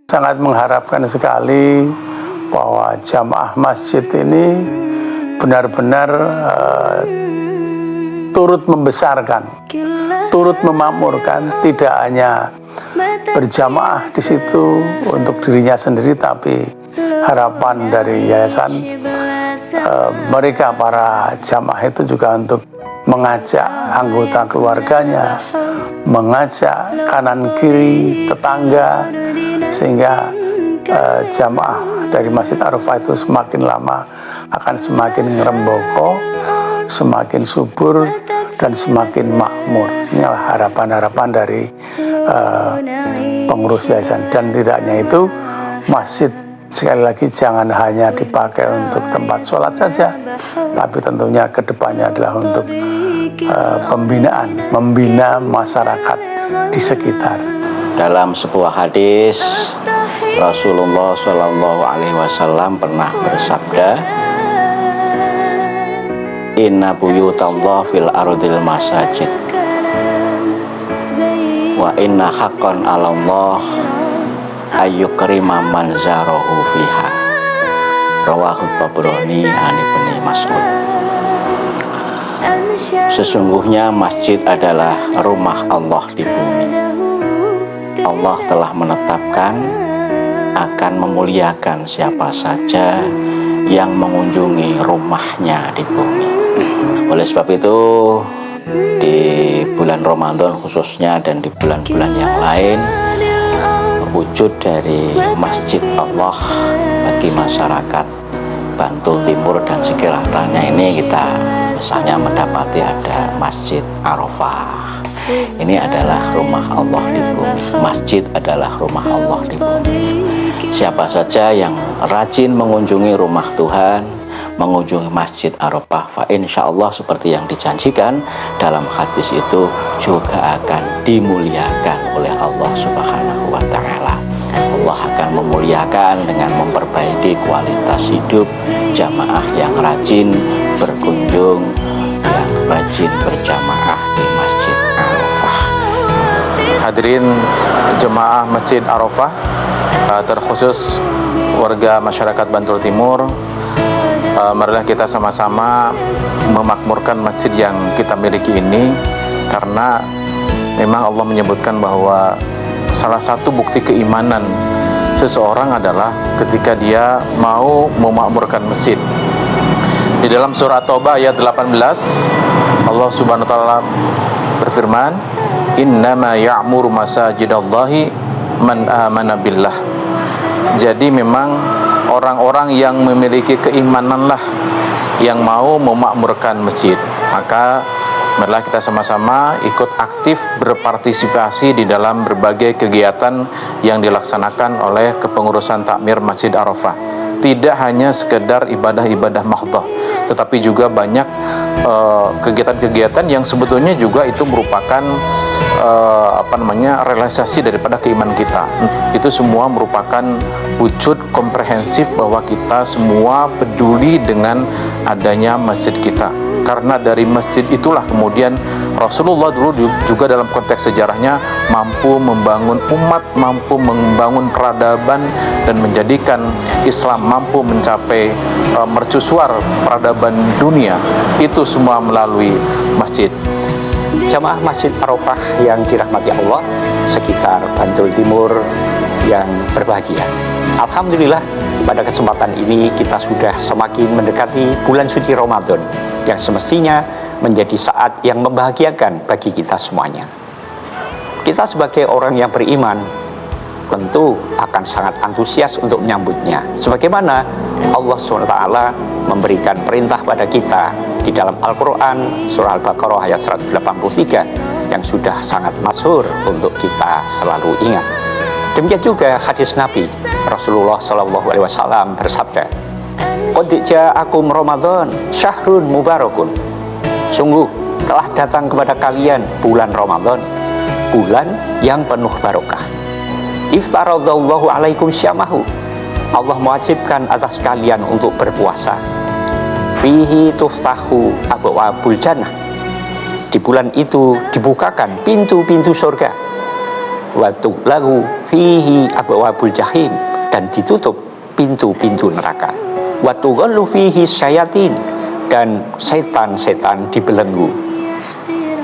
Sangat mengharapkan sekali bahwa jamaah masjid ini benar-benar turut membesarkan, turut memakmurkan, tidak hanya berjamaah di situ untuk dirinya sendiri, tapi harapan dari yayasan mereka para jamaah itu juga untuk mengajak anggota keluarganya, mengajak kanan kiri tetangga, sehingga jamaah dari Masjid Arafah itu semakin lama akan semakin ngeremboko, semakin subur, dan semakin makmur. Inilah harapan-harapan dari pengurus yayasan. Dan tidak hanya itu, masjid sekali lagi jangan hanya dipakai untuk tempat sholat saja, tapi tentunya kedepannya adalah untuk pembinaan, membina masyarakat di sekitar. Dalam sebuah hadis, Rasulullah Shallallahu Alaihi Wasallam pernah bersabda, Inna buyutallah fil ardil masajid, wa inna haqqan 'alallah ayyukrima man zarahu fiha. Rawahu Tabrani an Ibnu Mas'ud. Sesungguhnya masjid adalah rumah Allah di bumi. Allah telah menetapkan akan memuliakan siapa saja yang mengunjungi rumahnya di bumi. Oleh sebab itu, di bulan Ramadan khususnya dan di bulan-bulan yang lain, wujud dari Masjid Allah bagi masyarakat Bantul Timur dan sekitarnya ini, kita misalnya mendapati ada Masjid Arafah. Ini adalah rumah Allah di bumi. Masjid adalah rumah Allah di bumi. Siapa saja yang rajin mengunjungi rumah Tuhan, mengunjungi Masjid Arafah, fa insyaallah seperti yang dijanjikan dalam hadis itu juga akan dimuliakan oleh Allah Subhanahu wa Ta'ala. Allah akan memuliakan dengan memperbaiki kualitas hidup jamaah yang rajin berkunjung, yang rajin berjamaah di Masjid Arafah. Hadirin jemaah Masjid Arafah, terkhusus warga masyarakat Bantul Timur, marilah kita sama-sama memakmurkan masjid yang kita miliki ini, karena memang Allah menyebutkan bahwa salah satu bukti keimanan seseorang adalah ketika dia mau memakmurkan masjid. Di dalam surah Taubah ayat 18, Allah Subhanahu wa taala berfirman, "Innama ya'muru masajidallahi man amana billah." Jadi memang orang-orang yang memiliki keimananlah yang mau memakmurkan masjid. Maka marilah kita sama-sama ikut aktif berpartisipasi di dalam berbagai kegiatan yang dilaksanakan oleh kepengurusan takmir Masjid Arafah. Tidak hanya sekedar ibadah-ibadah mahdhah, tetapi juga banyak kegiatan-kegiatan yang sebetulnya juga itu merupakan realisasi daripada keimanan kita. Itu semua merupakan wujud komprehensif bahwa kita semua peduli dengan adanya masjid kita. Karena dari masjid itulah kemudian Rasulullah dulu juga dalam konteks sejarahnya mampu membangun umat, mampu membangun peradaban, dan menjadikan Islam mampu mencapai mercusuar peradaban dunia. Itu semua melalui masjid. Jamaah Masjid Arafah yang dirahmati Allah sekitar Bantul Timur yang berbahagia. Alhamdulillah, pada kesempatan ini kita sudah semakin mendekati bulan suci Ramadan yang semestinya menjadi saat yang membahagiakan bagi kita semuanya. Kita sebagai orang yang beriman tentu akan sangat antusias untuk menyambutnya. Sebagaimana Allah SWT memberikan perintah pada kita di dalam Al-Quran, surah Al-Baqarah ayat 183, yang sudah sangat masyhur untuk kita selalu ingat. Demikian juga hadis Nabi Rasulullah SAW bersabda, "Qad ja'akum Ramadan syahrun mubarakun." Sungguh telah datang kepada kalian bulan Ramadan, bulan yang penuh barokah. Iftaradallahu alaikum syamahu. Allah mewajibkan atas kalian untuk berpuasa. Fihi tuftahu abwabul jannah. Di bulan itu dibukakan pintu-pintu surga. wa tughlaqu fihi abwabul jahim, dan ditutup pintu-pintu neraka. Wa tughallu fihi syayatin, dan setan-setan dibelenggu.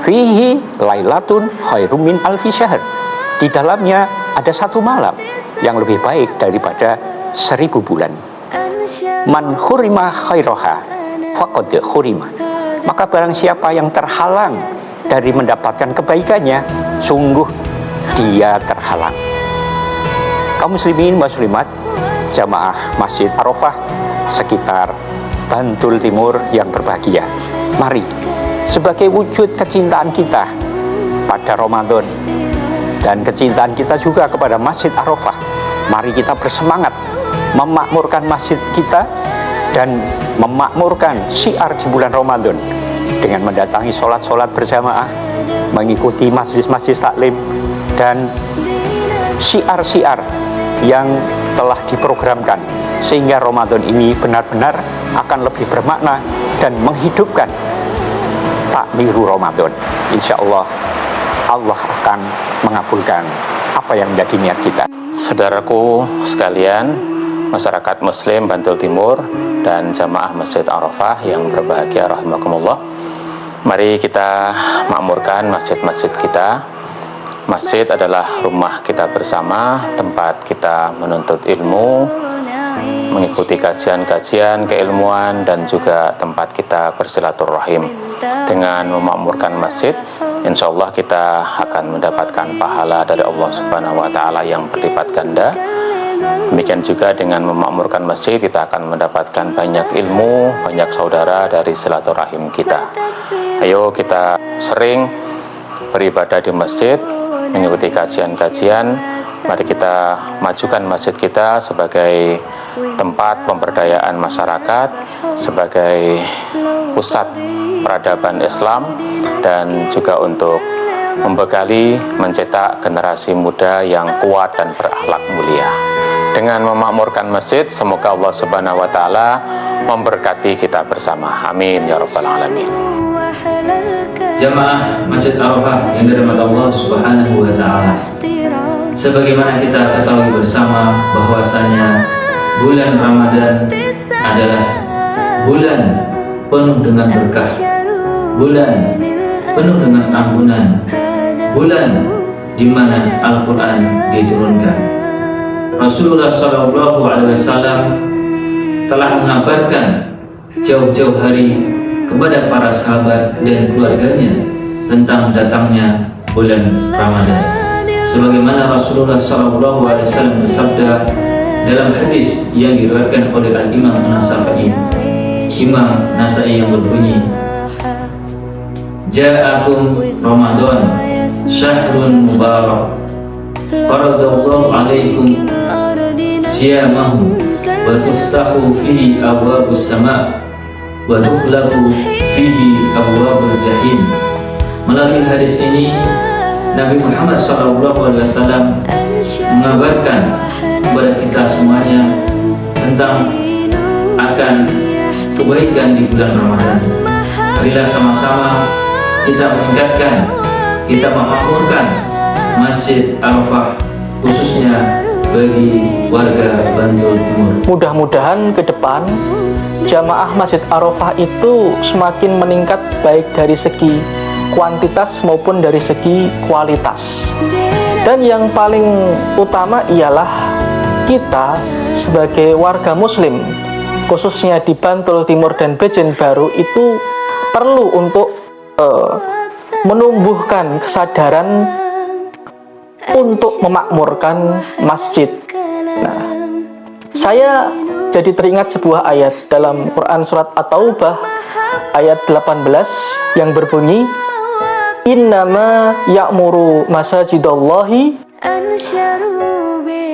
Fihi lailatun khairum min alfi syahr, di dalamnya ada satu malam yang lebih baik daripada 1000 bulan. Man hurima khairaha faqad hurima, maka barang siapa yang terhalang dari mendapatkan kebaikannya, sungguh dia terhalang. Kaum muslimin muslimat jamaah Masjid Arafah sekitar Bantul Timur yang berbahagia, mari sebagai wujud kecintaan kita pada Ramadan dan kecintaan kita juga kepada Masjid Arafah, mari kita bersemangat memakmurkan masjid kita dan memakmurkan syiar di bulan Ramadan dengan mendatangi sholat-sholat berjamaah, mengikuti majlis-majlis taklim, dan syiar-syiar yang telah diprogramkan, sehingga Ramadan ini benar-benar akan lebih bermakna dan menghidupkan takmiru Ramadan. Insya Allah, Allah akan mengabulkan apa yang menjadi niat kita. Saudaraku sekalian, masyarakat Muslim Bantul Timur dan jamaah Masjid Arafah yang berbahagia rahimakumullah, mari kita makmurkan masjid-masjid kita. Masjid adalah rumah kita bersama, tempat kita menuntut ilmu, mengikuti kajian-kajian keilmuan, dan juga tempat kita bersilaturahim. Dengan memakmurkan masjid, insya Allah kita akan mendapatkan pahala dari Allah Subhanahu wa Ta'ala yang berlipat ganda. Demikian juga dengan memakmurkan masjid, kita akan mendapatkan banyak ilmu, banyak saudara dari silaturahim kita. Ayo kita sering beribadah di masjid, mengikuti kajian-kajian. Mari kita majukan masjid kita sebagai tempat pemberdayaan masyarakat, sebagai pusat peradaban Islam, dan juga untuk membekali, mencetak generasi muda yang kuat dan berakhlak mulia. Dengan memakmurkan masjid, semoga Allah Subhanahu wa Ta'ala memberkati kita bersama. Amin ya rabbal alamin. Jamaah Masjid Arafah yang dirahmati Allah Subhanahu wa Ta'ala, sebagaimana kita ketahui bersama bahwasanya bulan Ramadan adalah bulan penuh dengan berkah, bulan penuh dengan ampunan, bulan di mana Al-Quran diturunkan. Rasulullah SAW telah mengabarkan jauh-jauh hari kepada para sahabat dan keluarganya tentang datangnya bulan Ramadan. Sebagaimana Rasulullah SAW bersabda dalam hadis yang diriwayatkan oleh Imam An-Nasa'i, Imam Nasa'i, yang berbunyi, Ja'akum Ramadan syahrun mubarak, faradallahu alaikum siyamahu wa tuftahu fihi abwabus sama' wa tughlaqu fihi abwabul jahim. Melalui hadis ini Nabi Muhammad SAW mengabarkan kepada kita semuanya tentang akan kebaikan di bulan Ramadan. Marilah sama-sama kita meningkatkan, kita memakmurkan Masjid Arafah, khususnya bagi warga Bantul Timur. Mudah-mudahan ke depan jamaah Masjid Arafah itu semakin meningkat, baik dari segi kuantitas maupun dari segi kualitas. Dan yang paling utama ialah kita sebagai warga muslim, khususnya di Bantul Timur dan Bejen Baru, itu perlu untuk menumbuhkan kesadaran untuk memakmurkan masjid. Nah, saya jadi teringat sebuah ayat dalam Quran surat At-Taubah ayat 18 yang berbunyi, Innama ya'muru masajidallahi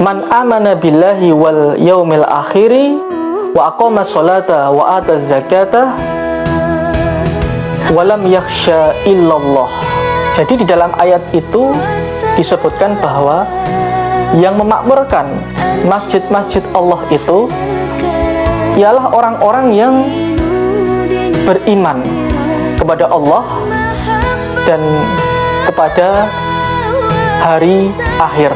man amana billahi wal yaumil akhiri wa aqama sholata wa ata zakata wa lam yakhsha illallah. Jadi di dalam ayat itu disebutkan bahwa yang memakmurkan masjid-masjid Allah itu ialah orang-orang yang beriman kepada Allah dan kepada hari akhir,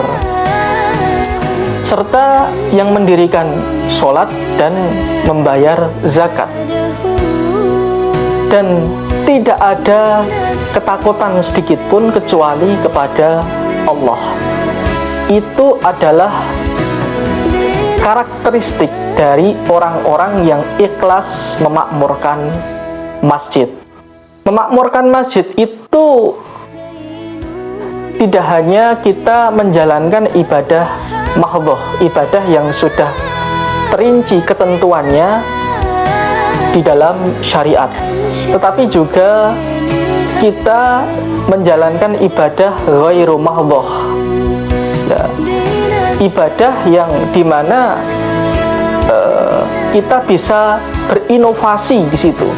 serta yang mendirikan sholat dan membayar zakat. Dan tidak ada ketakutan sedikit pun kecuali kepada Allah. Itu adalah karakteristik dari orang-orang yang ikhlas memakmurkan masjid. Memakmurkan masjid itu tidak hanya kita menjalankan ibadah mahdhah, ibadah yang sudah terinci ketentuannya di dalam syariat, tetapi juga kita menjalankan ibadah ghairu mahdhah, ibadah yang dimana kita bisa berinovasi di situ.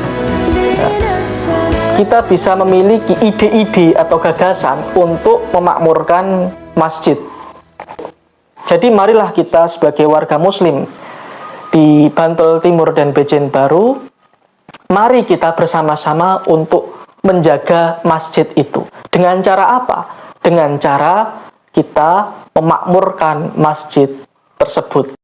Kita bisa memiliki ide-ide atau gagasan untuk memakmurkan masjid. Jadi marilah kita sebagai warga muslim di Bantul Timur dan Bejen Baru, mari kita bersama-sama untuk menjaga masjid itu. Dengan cara apa? Dengan cara kita memakmurkan masjid tersebut.